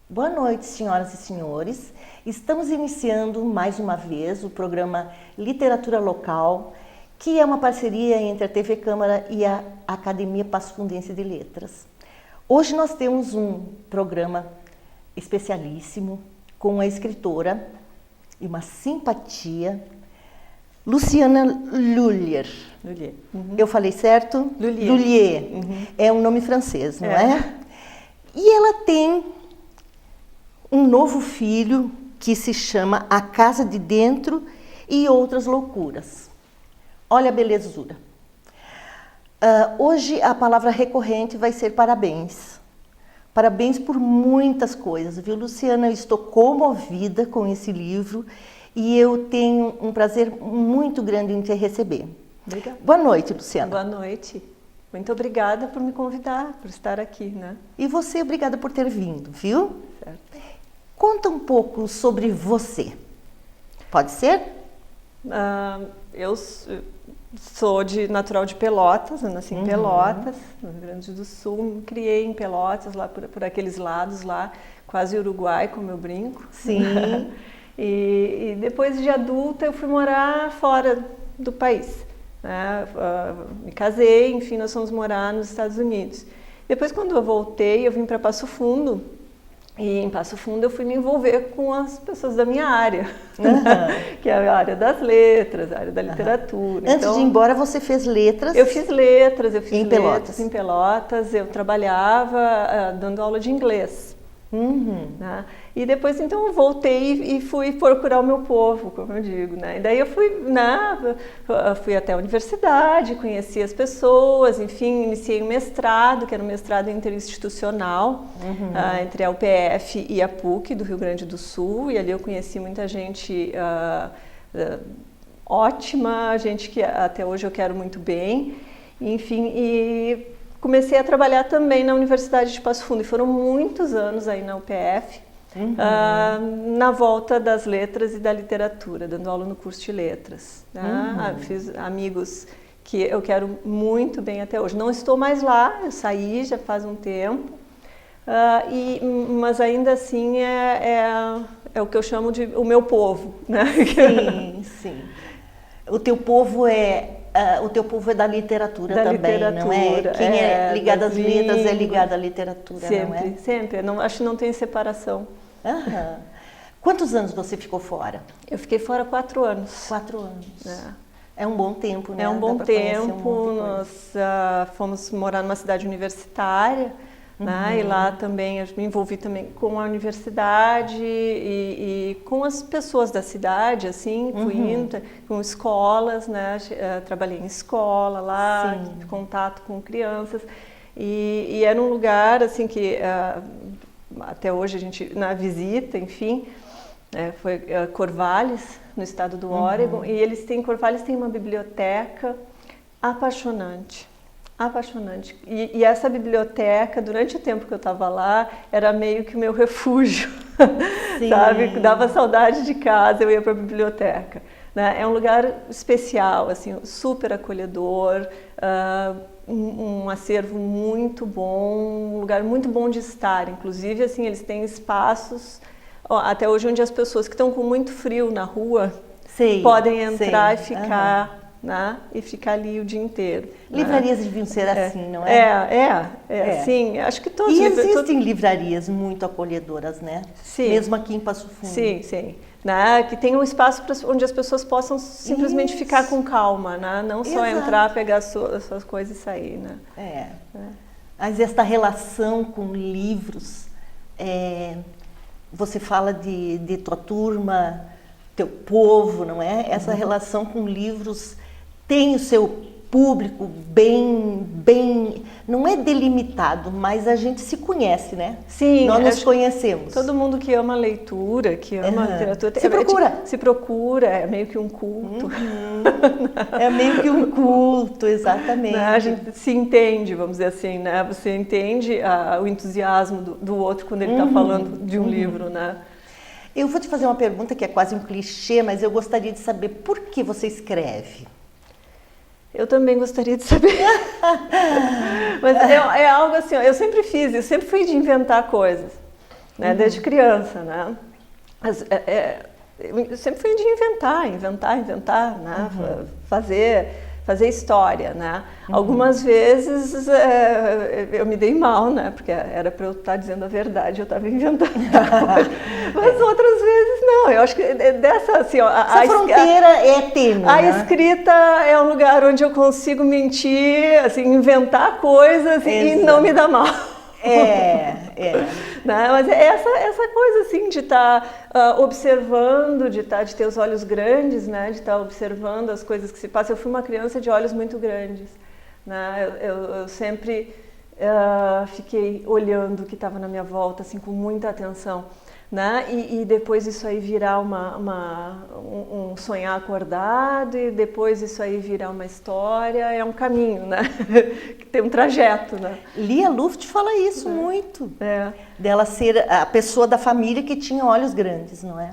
Boa noite, senhoras e senhores. Estamos iniciando mais uma vez o programa Literatura Local, que é uma parceria entre a TV Câmara e a Academia Passo Fundense de Letras. Hoje nós temos um programa especialíssimo com a escritora e uma simpatia, Luciana Lhuillier. Uhum. Eu falei certo? Lhuillier. Uhum. É um nome francês, não é? E ela tem um novo filho que se chama A Casa de Dentro e Outras Loucuras. Olha a belezura. Hoje a palavra recorrente vai ser parabéns. Parabéns por muitas coisas, viu, Luciana? Eu estou comovida com esse livro e eu tenho um prazer muito grande em te receber. Obrigada. Boa noite, Luciana. Boa noite. Muito obrigada por me convidar, por estar aqui, né? E você, obrigada por ter vindo, viu? Certo. Conta um pouco sobre você. Pode ser? Eu sou natural de Pelotas, eu nasci em Pelotas, no Rio Grande do Sul, me criei em Pelotas, lá por aqueles lados lá, quase Uruguai, como eu brinco. Sim. E depois de adulta eu fui morar fora do país, né? Me casei, enfim, nós fomos morar nos Estados Unidos. Depois, quando eu voltei, eu vim para Passo Fundo. E em Passo Fundo eu fui me envolver com as pessoas da minha área, que é a área das letras, a área da literatura. Antes de ir embora, você fez letras? Eu fiz letras, em Pelotas. Em Pelotas. Eu trabalhava dando aula de inglês. Né? E depois, então, eu voltei e fui procurar o meu povo, como eu digo, né? E daí eu fui até a universidade, conheci as pessoas, enfim, iniciei um mestrado, que era um mestrado interinstitucional, entre a UPF e a PUC do Rio Grande do Sul, e ali eu conheci muita gente ótima, gente que até hoje eu quero muito bem, enfim, e comecei a trabalhar também na Universidade de Passo Fundo, e foram muitos anos aí na UPF, na volta das letras e da literatura, dando aula no curso de letras. Né? Fiz amigos que eu quero muito bem até hoje. Não estou mais lá, eu saí já faz um tempo, mas ainda assim é o que eu chamo de o meu povo. Né? Sim, sim. O teu povo é da literatura também, não é? Quem é ligado às letras é ligado à literatura, sempre, não é? Sempre, acho que não tem separação. Quantos anos você ficou fora? Eu fiquei fora 4 anos. 4 anos. É um bom tempo, né? É um bom tempo, nós fomos morar numa cidade universitária, né? E lá também eu me envolvi também com a universidade e com as pessoas da cidade, assim, fui indo com escolas, né? Trabalhei em escola lá, contato com crianças, e era um lugar assim que até hoje a gente na visita, enfim, foi Corvallis, no estado do Oregon, e Corvallis tem uma biblioteca apaixonante. Apaixonante. E essa biblioteca, durante o tempo que eu estava lá, era meio que o meu refúgio, sabe? Dava saudade de casa, eu ia para a biblioteca. Né? É um lugar especial, assim, super acolhedor, um acervo muito bom, um lugar muito bom de estar. Inclusive, assim, eles têm espaços, até hoje, onde as pessoas que estão com muito frio na rua podem entrar e ficar... Né? E ficar ali o dia inteiro. Livrarias deviam ser assim, não é? Sim, acho que todos... E existem livrarias muito acolhedoras, né? Sim. Mesmo aqui em Passo Fundo. Sim. Né? Que tem um espaço onde as pessoas possam simplesmente ficar com calma, né? Não só entrar, pegar as suas coisas e sair, né? Mas esta relação com livros, você fala de tua turma, teu povo, não é? Essa relação com livros tem o seu público bem, não é delimitado, mas a gente se conhece, né? Sim. Nós nos conhecemos. Todo mundo que ama leitura, que ama literatura... Se procura, é meio que um culto. É meio que um culto, exatamente. A gente se entende, vamos dizer assim, né? Você entende o entusiasmo do outro quando ele está falando de um livro, né? Eu vou te fazer uma pergunta que é quase um clichê, mas eu gostaria de saber por que você escreve. Eu também gostaria de saber. Mas é algo assim, eu sempre fiz, eu sempre fui de inventar coisas, né? Desde criança, né? Eu sempre fui de inventar, né? Fazer história, né? Algumas vezes eu me dei mal, né? Porque era para eu estar dizendo a verdade, eu estava inventando. Mas outras vezes não. Eu acho que dessa assim, ó, essa fronteira é tênue. A escrita é um lugar onde eu consigo mentir, assim, inventar coisas e não me dar mal. Né? Mas essa coisa assim de estar observando, de ter os olhos grandes, né? De estar observando as coisas que se passam. Eu fui uma criança de olhos muito grandes, né? Eu sempre fiquei olhando o que estava na minha volta, assim, com muita atenção. Né? E depois isso aí virar um sonhar acordado, e depois isso aí virar uma história, é um caminho, né? Que tem um trajeto, né? Lia Luft fala isso muito, dela ser a pessoa da família que tinha olhos grandes, não é?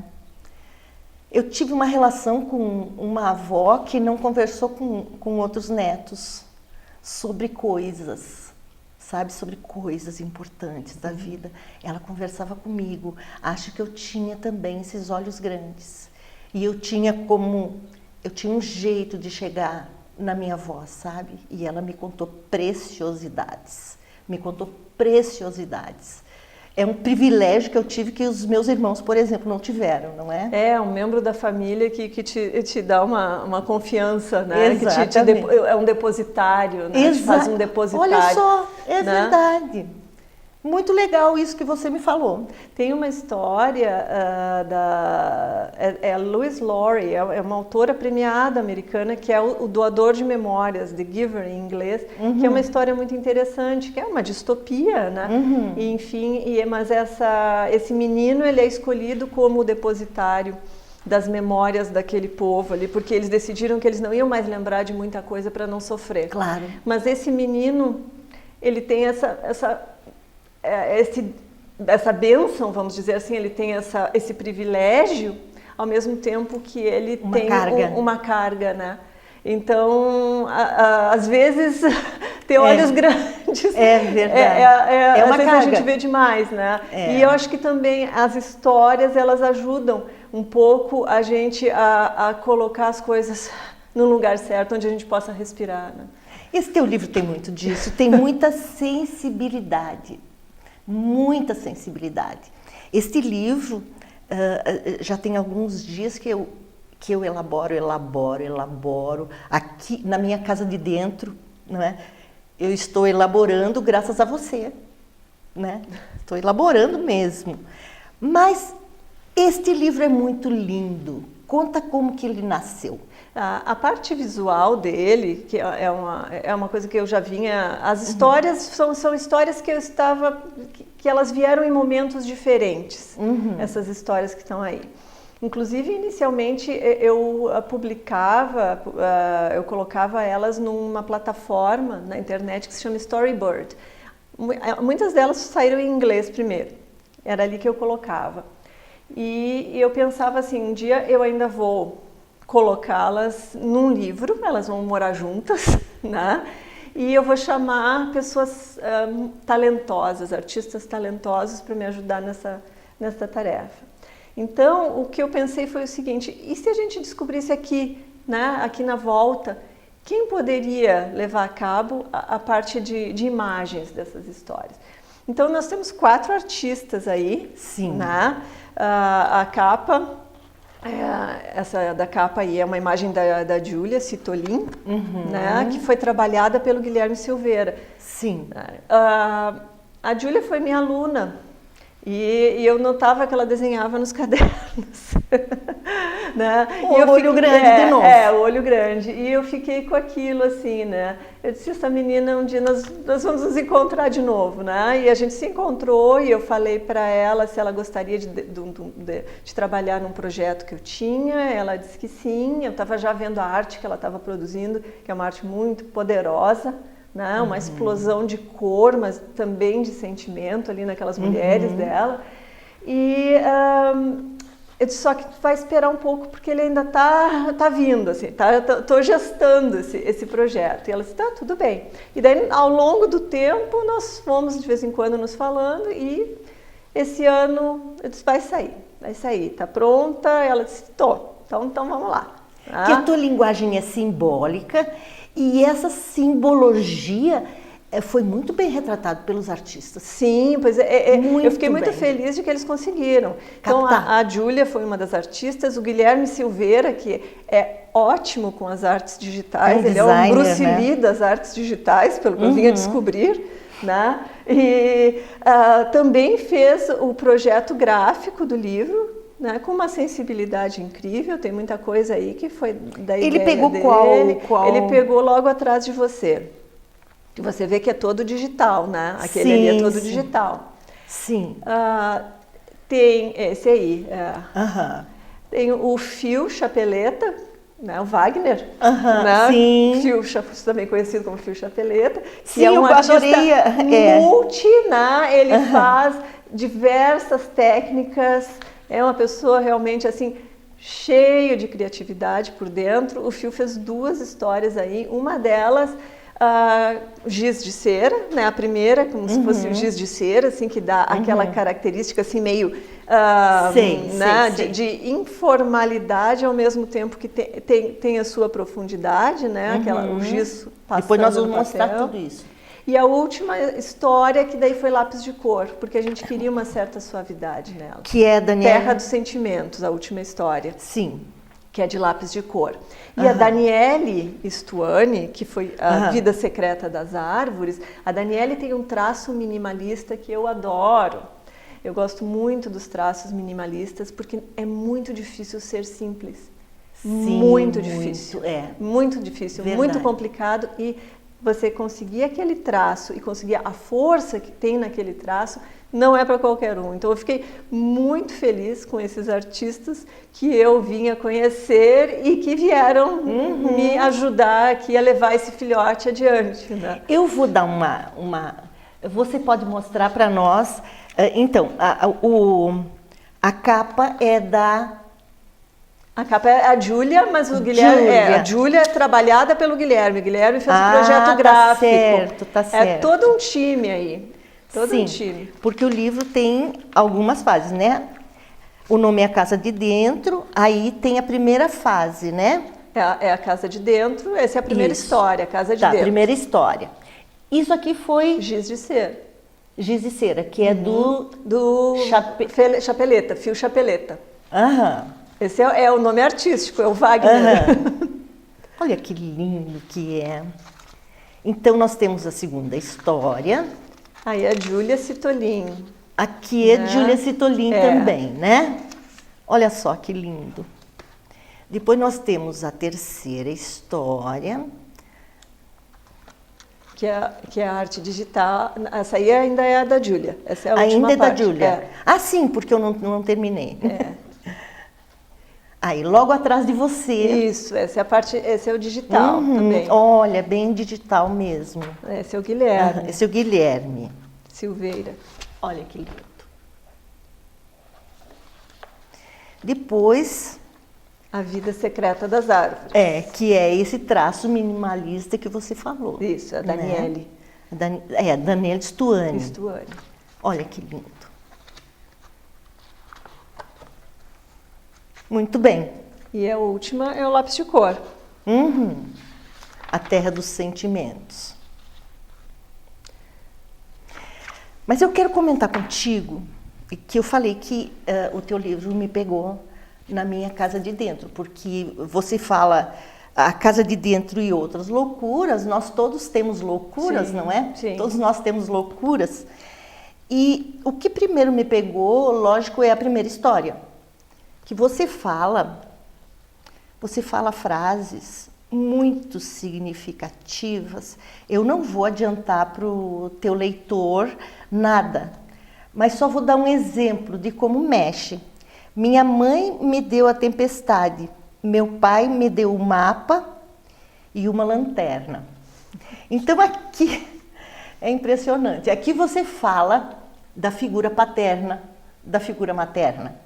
Eu tive uma relação com uma avó que não conversou com outros netos sobre coisas, sabe, sobre coisas importantes da vida. Ela conversava comigo. Acho que eu tinha também esses olhos grandes. E eu tinha um jeito de chegar na minha avó, sabe? E ela me contou preciosidades. É um privilégio que eu tive que os meus irmãos, por exemplo, não tiveram, não é? É um membro da família que te dá uma confiança, né? Exatamente. Que é um depositário, né? Te faz um depositário. Olha só, né? Verdade. Muito legal isso que você me falou. Tem uma história a Louise Laurie, é uma autora premiada americana, que é o doador de memórias, The Giver em inglês, que é uma história muito interessante, que é uma distopia, né? E, enfim, mas esse menino, ele é escolhido como depositário das memórias daquele povo ali, porque eles decidiram que eles não iam mais lembrar de muita coisa para não sofrer. Claro. Mas esse menino, ele tem essa bênção, vamos dizer assim, ele tem esse privilégio, ao mesmo tempo que ele tem uma carga, né? Então, às vezes, ter olhos grandes é verdade. É uma às vezes carga. A gente vê demais, né? E eu acho que também as histórias, elas ajudam um pouco a gente a colocar as coisas no lugar certo, onde a gente possa respirar, né? Esse teu livro tem muito disso, tem muita sensibilidade. Muita sensibilidade. Este livro já tem alguns dias que eu elaboro. Aqui na minha casa de dentro, não é? Eu estou elaborando graças a você, né? Estou elaborando mesmo. Mas este livro é muito lindo. Conta como que ele nasceu. A parte visual dele, que é uma coisa que eu já vinha... As histórias são histórias que eu estava... que elas vieram em momentos diferentes, essas histórias que estão aí. Inclusive, inicialmente, eu eu colocava elas numa plataforma na internet que se chama Storybird. Muitas delas saíram em inglês primeiro, era ali que eu colocava. E eu pensava assim, um dia eu ainda vou colocá-las num livro, elas vão morar juntas, né? E eu vou chamar pessoas talentosas, artistas talentosos para me ajudar nessa tarefa. Então, o que eu pensei foi o seguinte, e se a gente descobrisse aqui, né, aqui na volta, quem poderia levar a cabo a parte de imagens dessas histórias? Então, nós temos 4 artistas aí, sim, né? A capa... essa da capa aí é uma imagem da Júlia Citolin, né, que foi trabalhada pelo Guilherme Silveira. Sim. A Júlia foi minha aluna e eu notava que ela desenhava nos cadernos. Né? O olho grande de novo. O olho grande. E eu fiquei com aquilo assim, né? Eu disse, essa menina, um dia nós vamos nos encontrar de novo, né? E a gente se encontrou e eu falei para ela se ela gostaria de trabalhar num projeto que eu tinha. Ela disse que sim. Eu estava já vendo a arte que ela estava produzindo, que é uma arte muito poderosa, né? Uma explosão de cor, mas também de sentimento ali naquelas mulheres dela. E Eu disse, só que tu vai esperar um pouco porque ele ainda tá vindo, assim, tô gestando esse projeto. E ela disse, tá, tudo bem. E daí, ao longo do tempo, nós fomos de vez em quando nos falando e esse ano eu disse, vai sair, tá pronta? Ela disse, tô, então vamos lá. Que a tua linguagem é simbólica e essa simbologia foi muito bem retratado pelos artistas. Sim, pois eu fiquei muito feliz de que eles conseguiram. Então, a Júlia foi uma das artistas, o Guilherme Silveira, que é ótimo com as artes digitais, ele é o Bruce Lee das artes digitais, pelo que eu vim a descobrir, né? E também fez o projeto gráfico do livro, né, com uma sensibilidade incrível, tem muita coisa aí que foi da ideia dele. Ele pegou qual? Ele pegou Logo Atrás de Você. Que você vê que é todo digital, né? Aquele ali é todo digital. Sim. Tem esse aí. Tem o Fio Chapeleta, né? O Wagner. Né? Sim. Fio, também conhecido como Fio Chapeleta. Sim, que é um artista multi, né? Ele faz diversas técnicas. É uma pessoa realmente assim cheio de criatividade por dentro. O Fio fez 2 histórias aí. Uma delas giz de cera, né? A primeira, como se fosse o giz de cera, assim, que dá aquela característica assim meio de informalidade ao mesmo tempo que tem a sua profundidade, né? O giz passando. Depois nós vamos mostrar tudo isso. E a última história, que daí foi Lápis de Cor, porque a gente queria uma certa suavidade nela. Que é Daniele... Terra dos Sentimentos, a última história. Sim. Que é de Lápis de Cor. E a Daniele Stuani, que foi a Vida Secreta das Árvores, a Daniele tem um traço minimalista que eu adoro. Eu gosto muito dos traços minimalistas porque é muito difícil ser simples. Sim, muito difícil. Muito difícil, Verdade. muito complicado. E você conseguir aquele traço e conseguir a força que tem naquele traço não é para qualquer um. Então eu fiquei muito feliz com esses artistas que eu vim a conhecer e que vieram me ajudar aqui a levar esse filhote adiante. Né? Eu vou dar Você pode mostrar para nós. Então, a capa é da... A capa é a Júlia, mas o Guilherme... a Júlia é trabalhada pelo Guilherme. O Guilherme fez o projeto gráfico. Tá certo. É todo um time aí. Sim, um time. Porque o livro tem algumas fases, né? O nome é A Casa de Dentro, aí tem a primeira fase, né? É a Casa de Dentro, essa é a primeira história, a Casa de Dentro. A primeira história. Isso aqui foi... Giz de Cera. Giz de Cera, que é do Chapeleta, Fio Chapeleta. Aham. Esse é o nome artístico, é o Wagner. Olha que lindo que é. Então, nós temos a segunda história. Aí a Júlia Citolin. Aqui é Júlia Citolin também, né? Olha só que lindo. Depois nós temos a terceira história. Que é a arte digital. Essa aí ainda é a da Júlia. Essa é a última parte. Ainda é da Júlia? Ah, sim, porque eu não terminei. Aí, Logo Atrás de Você. Isso, essa é a parte, esse é o digital também. Olha, bem digital mesmo. Esse é o Guilherme. Esse é o Guilherme Silveira. Olha que lindo. Depois... A Vida Secreta das Árvores. Que é esse traço minimalista que você falou. Isso, a Daniele. Né? Daniele Stuani. Stuani. Olha que lindo. Muito bem. E a última é o Lápis de Cor. A Terra dos Sentimentos. Mas eu quero comentar contigo que eu falei que o teu livro me pegou na minha casa de dentro, porque você fala a casa de dentro e outras loucuras, nós todos temos loucuras, sim, não é? Sim. Todos nós temos loucuras. E o que primeiro me pegou, lógico, é a primeira história. Que você fala frases muito significativas. Eu não vou adiantar para o teu leitor nada, mas só vou dar um exemplo de como mexe. Minha mãe me deu a tempestade, meu pai me deu o mapa e uma lanterna. Então aqui é impressionante. Aqui você fala da figura paterna, da figura materna.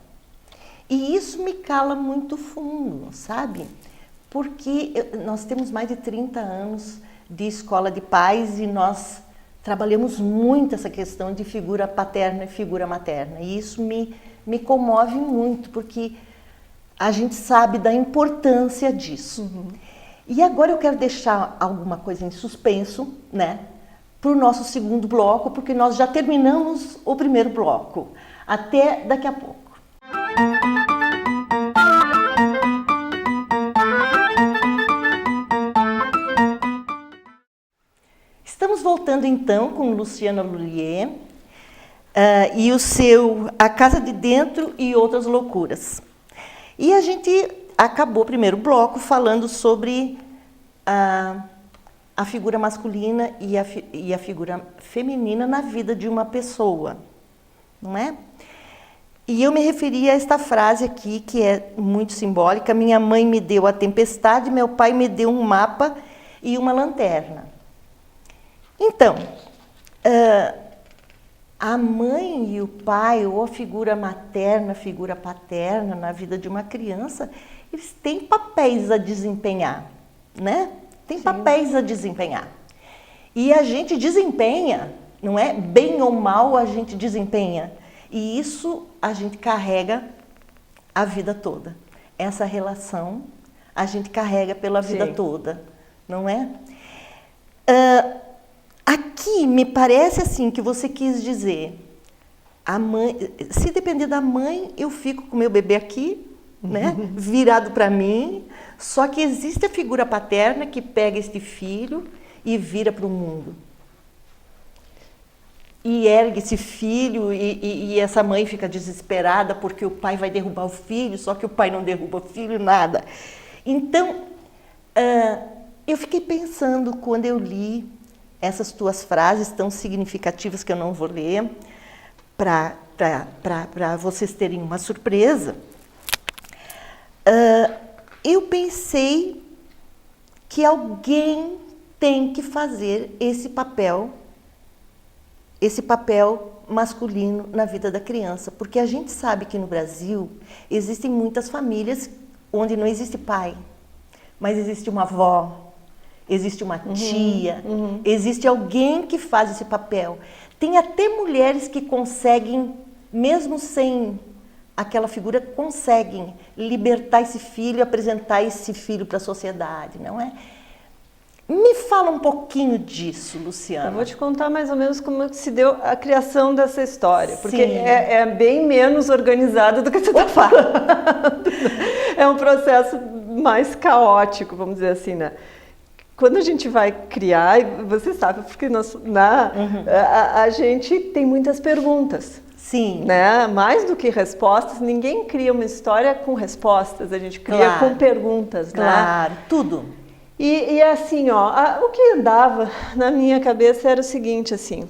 E isso me cala muito fundo, sabe? Porque nós temos mais de 30 anos de escola de pais e nós trabalhamos muito essa questão de figura paterna e figura materna. E isso me comove muito, porque a gente sabe da importância disso. E agora eu quero deixar alguma coisa em suspenso, né, para o nosso segundo bloco, porque nós já terminamos o primeiro bloco. Até daqui a pouco. Estamos voltando então com Luciana Lullier e o seu A Casa de Dentro e Outras Loucuras. E a gente acabou o primeiro bloco falando sobre a figura masculina e a figura feminina na vida de uma pessoa, não é? E eu me referi a esta frase aqui, que é muito simbólica: minha mãe me deu a tempestade, meu pai me deu um mapa e uma lanterna. Então, a mãe e o pai, ou a figura materna, a figura paterna na vida de uma criança, eles têm papéis a desempenhar, né? Tem papéis a desempenhar. E a gente desempenha, não é? Bem ou mal a gente desempenha. E isso a gente carrega a vida toda. Essa relação a gente carrega pela vida toda, não é? Aqui me parece assim que você quis dizer, a mãe, se depender da mãe, eu fico com meu bebê aqui, né, virado para mim, só que existe a figura paterna que pega este filho e vira para o mundo. E ergue esse filho e essa mãe fica desesperada porque o pai vai derrubar o filho, só que o pai não derruba o filho, nada. Então, eu fiquei pensando quando eu li essas tuas frases tão significativas que eu não vou ler, para vocês terem uma surpresa, eu pensei que alguém tem que fazer esse papel masculino na vida da criança, porque a gente sabe que no Brasil existem muitas famílias onde não existe pai, mas existe uma avó, existe uma tia, existe alguém que faz esse papel. Tem até mulheres que conseguem, mesmo sem aquela figura, conseguem libertar esse filho, apresentar esse filho para a sociedade, não é? Me fala um pouquinho disso, Luciana. Eu vou te contar mais ou menos como se deu a criação dessa história, porque é bem menos organizado do que você está falando. É um processo mais caótico, vamos dizer assim, né? Quando a gente vai criar, você sabe, porque a gente tem muitas perguntas. Sim. Né? Mais do que respostas, ninguém cria uma história com respostas, a gente cria com perguntas. Claro, né? Tudo. E assim, ó, o que andava na minha cabeça era o seguinte, assim,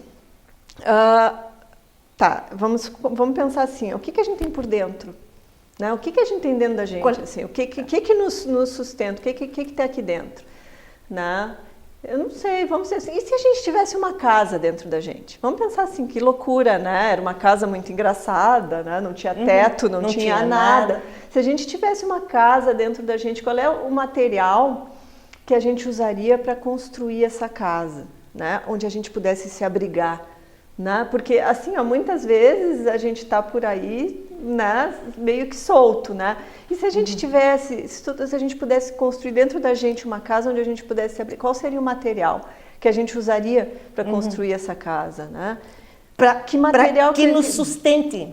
vamos pensar assim, o que a gente tem por dentro? Né? O que a gente tem dentro da gente? Assim, o que nos sustenta? O que está aqui dentro? Né? Eu não sei, vamos dizer assim, e se a gente tivesse uma casa dentro da gente? Vamos pensar assim, que loucura, né? Era uma casa muito engraçada, né? Não tinha teto, não tinha nada. Se a gente tivesse uma casa dentro da gente, qual é o material que a gente usaria para construir essa casa, né? Onde a gente pudesse se abrigar, né? Porque assim, muitas vezes a gente está por aí, né? Meio que solto, né? E se a gente tivesse, se a gente pudesse construir dentro da gente uma casa onde a gente pudesse se abrigar, qual seria o material que a gente usaria para construir essa casa, né? Que material que nos sustente,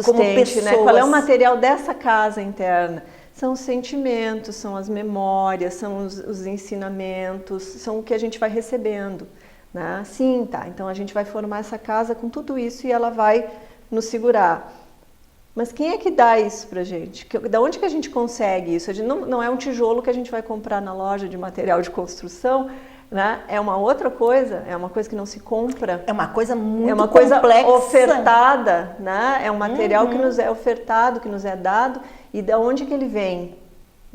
como pessoas, né? Qual é o material dessa casa interna? São os sentimentos, são as memórias, são os ensinamentos, são o que a gente vai recebendo, né? Sim, tá, então a gente vai formar essa casa com tudo isso e ela vai nos segurar. Mas quem é que dá isso pra gente? Da onde que a gente consegue isso? Não é um tijolo que a gente vai comprar na loja de material de construção, né? É uma outra coisa, é uma coisa que não se compra. É uma coisa muito complexa. É uma complexa. coisa ofertada, né? É um material que nos é ofertado, que nos é dado. E da onde que ele vem?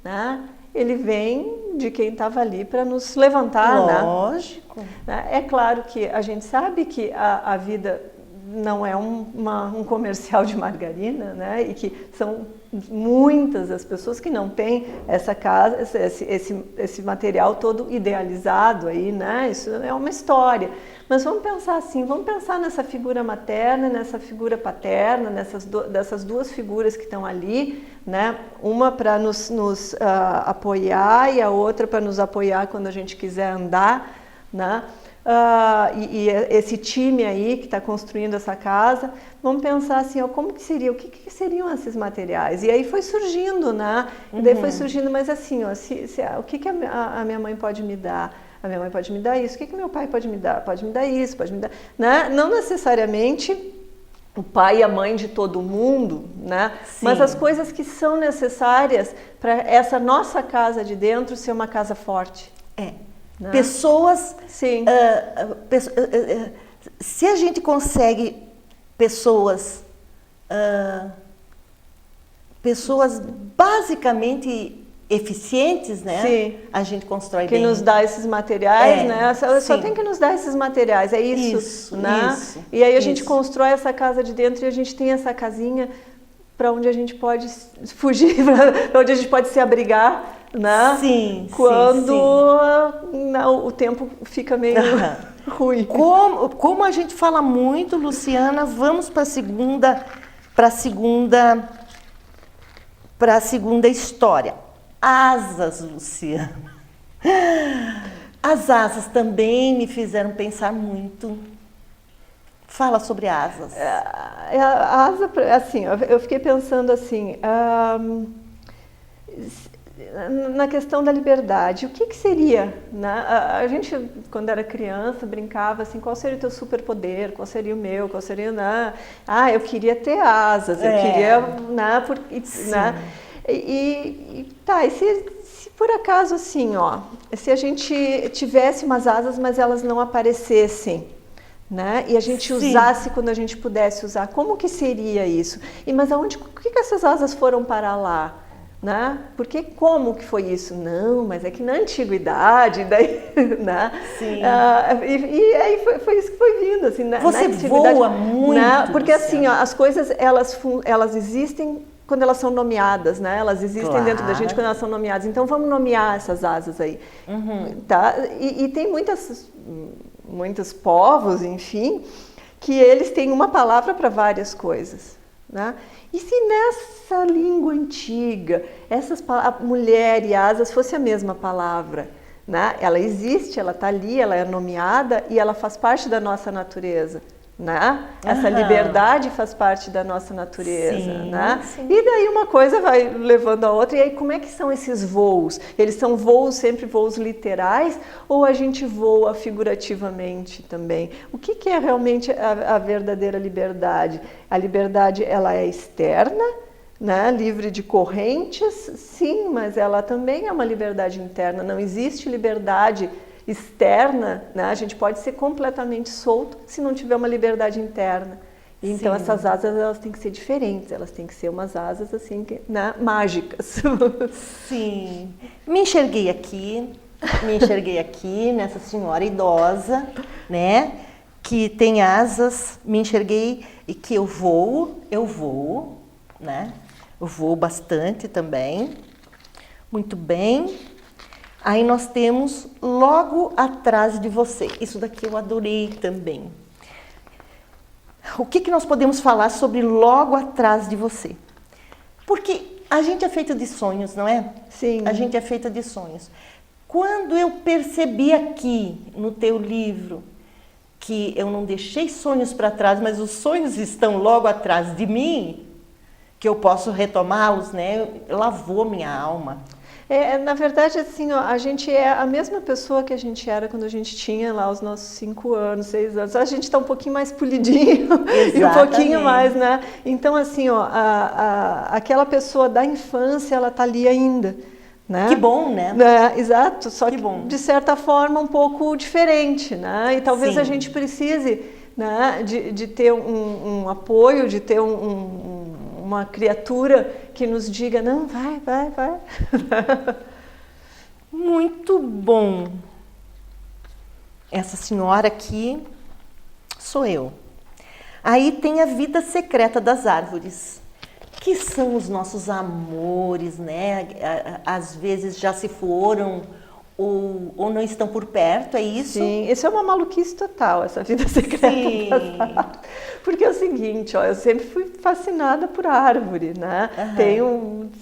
Né? Ele vem de quem estava ali para nos levantar. Lógico. Né? É claro que a gente sabe que a vida não é um comercial de margarina, né? E que são muitas as pessoas que não têm essa casa, esse material todo idealizado aí, né? Isso é uma história. Mas vamos pensar assim, vamos pensar nessa figura materna, nessa figura paterna, dessas duas figuras que estão ali, né? Uma para nos apoiar e a outra para nos apoiar quando a gente quiser andar, né? E esse time aí que está construindo essa casa, vamos pensar assim, ó, como que seria, o que seriam esses materiais? E aí foi surgindo, né? E daí foi surgindo, mas assim, ó, o que a minha mãe pode me dar? A minha mãe pode me dar isso, o que meu pai pode me dar? Pode me dar isso, pode me dar... Né? Não necessariamente o pai e a mãe de todo mundo, né? Mas as coisas que são necessárias para essa nossa casa de dentro ser uma casa forte. Né? Pessoas... Sim. Se a gente consegue pessoas basicamente eficientes, né? Sim. A gente constrói que bem. nos dá esses materiais, né? Só tem que nos dar esses materiais, é isso, né? Isso, e aí a gente constrói essa casa de dentro e a gente tem essa casinha para onde a gente pode fugir, para onde a gente pode se abrigar, né? Sim. Quando o tempo fica meio ruim. Como a gente fala muito, Luciana, vamos para a segunda história. Asas, Luciana. As asas também me fizeram pensar muito. Fala sobre asas. A asa, assim, eu fiquei pensando assim, na questão da liberdade. O que seria, né? A gente, quando era criança, brincava assim, qual seria o teu superpoder? Qual seria o meu? Qual seria, né? Eu queria ter asas, eu queria, né? E se por acaso assim, ó, se a gente tivesse umas asas, mas elas não aparecessem, né? E a gente usasse quando a gente pudesse usar, como que seria isso? Mas por que essas asas foram parar lá? Né? Porque como que foi isso? Não, mas é que na antiguidade, daí, né? Sim. E aí foi isso que foi vindo, assim, Você na antiguidade, voa muito, né? Porque assim, ó, Luciana. as coisas elas existem quando elas são nomeadas, né? Elas existem dentro da gente quando elas são nomeadas. Então vamos nomear essas asas aí, tá? E tem muitos povos, enfim, que eles têm uma palavra para várias coisas, né? E se nessa língua antiga, mulher e asas fosse a mesma palavra, né? Ela existe, ela está ali, ela é nomeada e ela faz parte da nossa natureza, né? Essa liberdade faz parte da nossa natureza, né? E daí uma coisa vai levando a outra. E aí como é que são esses voos? Eles são sempre voos literais ou a gente voa figurativamente também? O que é realmente a verdadeira liberdade? A liberdade, ela é externa, né? Livre de correntes, sim, mas ela também é uma liberdade interna. Não existe liberdade externa, né? A gente pode ser completamente solto se não tiver uma liberdade interna. Então essas asas, elas têm que ser diferentes, elas têm que ser umas asas assim, né? Mágicas. Sim. Me enxerguei aqui nessa senhora idosa, né? Que tem asas, me enxerguei e que eu voo, né? Eu voo bastante também. Muito bem. Aí nós temos logo atrás de você. Isso daqui eu adorei também. O que nós podemos falar sobre logo atrás de você? Porque a gente é feito de sonhos, não é? Sim. A gente é feita de sonhos. Quando eu percebi aqui no teu livro que eu não deixei sonhos para trás, mas os sonhos estão logo atrás de mim, que eu posso retomá-los, né? Lavou minha alma. Na verdade, assim, ó, a gente é a mesma pessoa que a gente era quando a gente tinha lá os nossos 5 anos, 6 anos. A gente está um pouquinho mais polidinho e um pouquinho mais, né? Então, assim, ó, aquela pessoa da infância, ela está ali ainda. Né? Que bom, né? Exato, só que de certa forma um pouco diferente, né? E talvez a gente precise, né, de ter um apoio, de ter uma criatura que nos diga, não, vai. Muito bom. Essa senhora aqui sou eu. Aí tem a vida secreta das árvores, que são os nossos amores, né? Às vezes já se foram ou não estão por perto, é isso? Sim, isso é uma maluquice total, essa vida secreta das árvores. Porque é o seguinte, ó, eu sempre fui fascinada por árvore, né?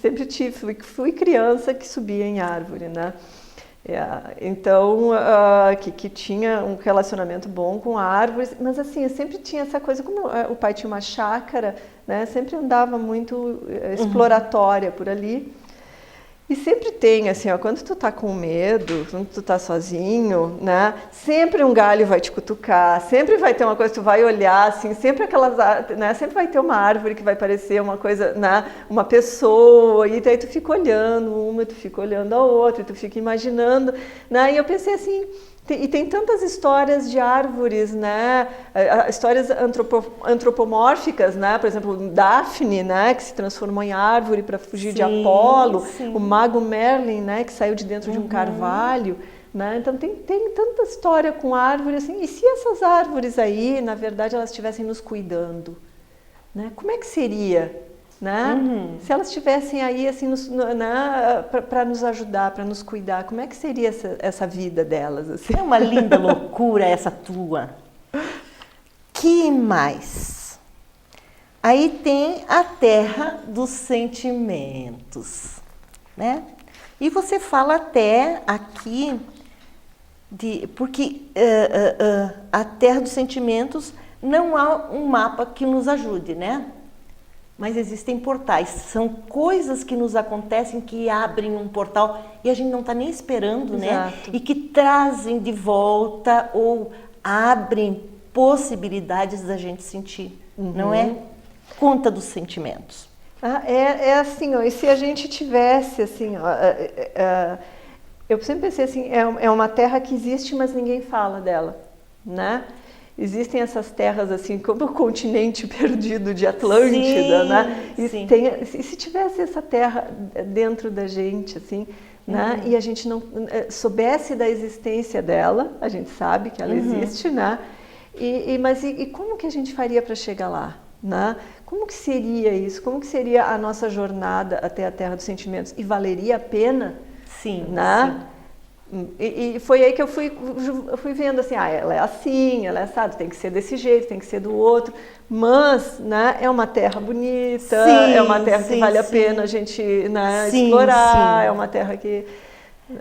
Sempre fui criança que subia em árvore, né? Então, que tinha um relacionamento bom com árvores, mas assim, eu sempre tinha essa coisa, como o pai tinha uma chácara, né? Sempre andava muito exploratória por ali. E sempre tem, assim, ó, quando tu tá com medo, quando tu tá sozinho, né? Sempre um galho vai te cutucar, sempre vai ter uma coisa que tu vai olhar, assim, sempre né? Sempre vai ter uma árvore que vai parecer uma coisa, né? Uma pessoa, e daí tu fica olhando uma, tu fica olhando a outra, tu fica imaginando, né? E eu pensei assim, tem tantas histórias de árvores, né? Histórias antropomórficas, né? Por exemplo, Daphne, né? Que se transformou em árvore para fugir de Apolo. Sim. O mago Merlin, né? Que saiu de dentro de um carvalho. Né? Então tem tanta história com árvore, assim. E se essas árvores aí, na verdade, elas estivessem nos cuidando? Né? Como é que seria? Né? Se elas estivessem aí assim, para nos ajudar, para nos cuidar, como é que seria essa vida delas? Assim? É uma linda loucura essa tua. Que mais? Aí tem a terra dos sentimentos, né? E você fala até aqui porque a terra dos sentimentos não há um mapa que nos ajude, né? Mas existem portais, são coisas que nos acontecem que abrem um portal e a gente não está nem esperando, né? E que trazem de volta ou abrem possibilidades da gente sentir, não é? Conta dos sentimentos. É assim, ó, e se a gente tivesse, assim, ó, eu sempre pensei assim, é uma terra que existe, mas ninguém fala dela, né? Existem essas terras assim, como o continente perdido de Atlântida, né? E se tivesse essa terra dentro da gente, assim, né? E a gente não soubesse da existência dela, a gente sabe que ela existe, né? Mas como que a gente faria para chegar lá, né? Como que seria isso? Como que seria a nossa jornada até a Terra dos Sentimentos? E valeria a pena? Sim, né? Sim. E foi aí que eu fui vendo assim, ela é assim, ela é assado, tem que ser desse jeito, tem que ser do outro, mas, né, é uma terra bonita, é uma terra que vale a pena a gente, né, explorar, é uma terra que...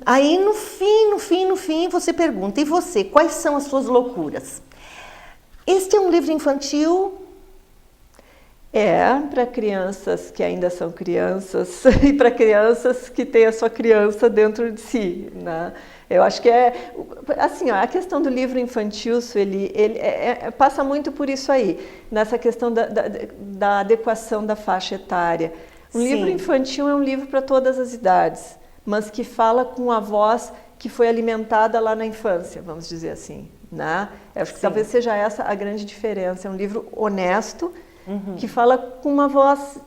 Aí no fim, você pergunta, e você, quais são as suas loucuras? Este é um livro infantil? Para crianças que ainda são crianças e para crianças que têm a sua criança dentro de si, né? Eu acho que assim, ó, a questão do livro infantil, Sueli, ele passa muito por isso aí, nessa questão da adequação da faixa etária. Livro infantil é um livro para todas as idades, mas que fala com a voz que foi alimentada lá na infância, vamos dizer assim, né? Eu acho que talvez seja essa a grande diferença. É um livro honesto, que fala com uma voz...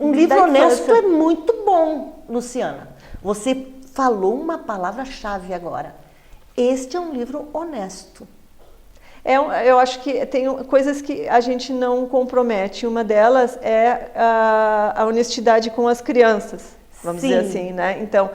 Um livro honesto é muito bom, Luciana. Você falou uma palavra-chave agora. Este é um livro honesto. Eu acho que tem coisas que a gente não compromete. Uma delas é a honestidade com as crianças, vamos dizer assim, né? Então,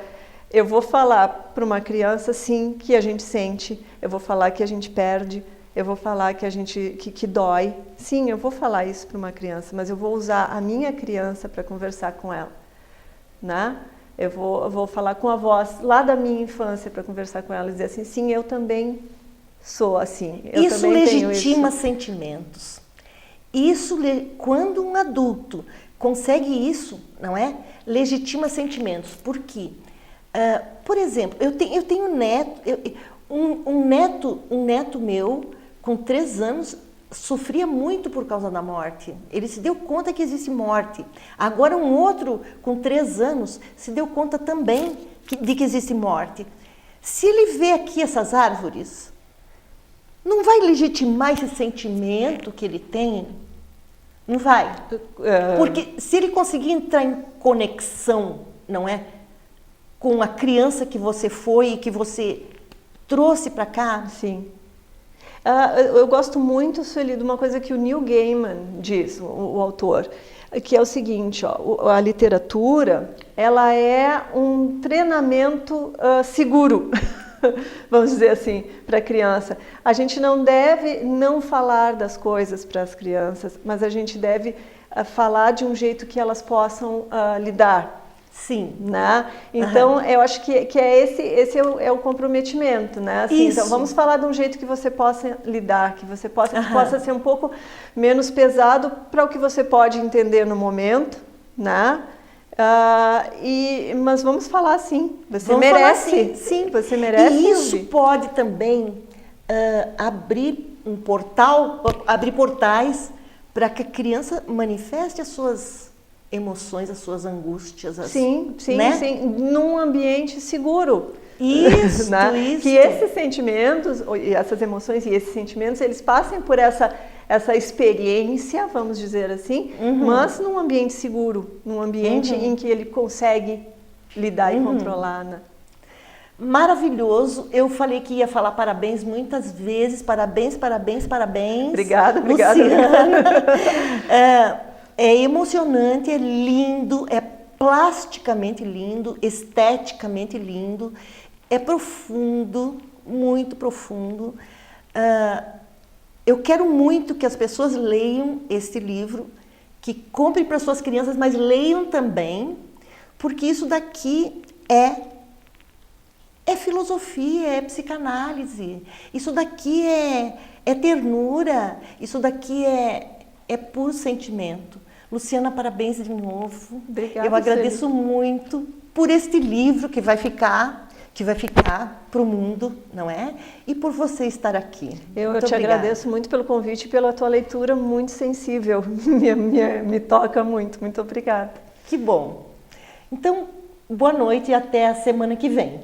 eu vou falar para uma criança, sim, que a gente sente. Eu vou falar que a gente perde. Eu vou falar que dói. Sim, eu vou falar isso para uma criança, mas eu vou usar a minha criança para conversar com ela, né? Eu vou falar com a voz lá da minha infância para conversar com ela e dizer assim, sim, eu também sou assim. Isso legitima sentimentos. Quando um adulto consegue isso, não é? Legitima sentimentos. Por quê? Por exemplo, eu tenho um neto meu, com 3 anos, sofria muito por causa da morte. Ele se deu conta que existe morte. Agora um outro, com 3 anos, se deu conta também de que existe morte. Se ele vê aqui essas árvores, não vai legitimar esse sentimento que ele tem? Não vai. Porque se ele conseguir entrar em conexão, não é? Com a criança que você foi e que você trouxe para cá? Sim. Eu gosto muito, Sueli, de uma coisa que o Neil Gaiman diz, o autor, que é o seguinte, ó, a literatura, ela é um treinamento seguro, vamos dizer assim, para a criança. A gente não deve não falar das coisas para as crianças, mas a gente deve falar de um jeito que elas possam lidar. Sim. Né? Então, eu acho que esse é o comprometimento, né? Assim, então, vamos falar de um jeito que você possa lidar, que você possa ser um pouco menos pesado para o que você pode entender no momento, né? Mas vamos falar sim, você merece. Sim. Você merece. E isso pode também abrir um portal, abrir portais para que a criança manifeste as suas emoções, as suas angústias. Sim, né? Sim, num ambiente seguro. Isso, né? Isso. Que esses sentimentos, e essas emoções e esses sentimentos, eles passem por essa experiência, vamos dizer assim, mas num ambiente seguro, num ambiente em que ele consegue lidar e controlar, né? Maravilhoso. Eu falei que ia falar parabéns muitas vezes. Parabéns. Obrigada. É emocionante, é lindo, é plasticamente lindo, esteticamente lindo, é profundo, muito profundo. Eu quero muito que as pessoas leiam este livro, que comprem para suas crianças, mas leiam também, porque isso daqui é filosofia, é psicanálise, isso daqui é ternura, isso daqui é puro sentimento. Luciana, parabéns de novo. Obrigada, eu agradeço muito por este livro que vai ficar para o mundo, não é? E por você estar aqui. Eu te agradeço muito pelo convite e pela tua leitura muito sensível. Me toca muito. Muito obrigada. Que bom. Então, boa noite e até a semana que vem.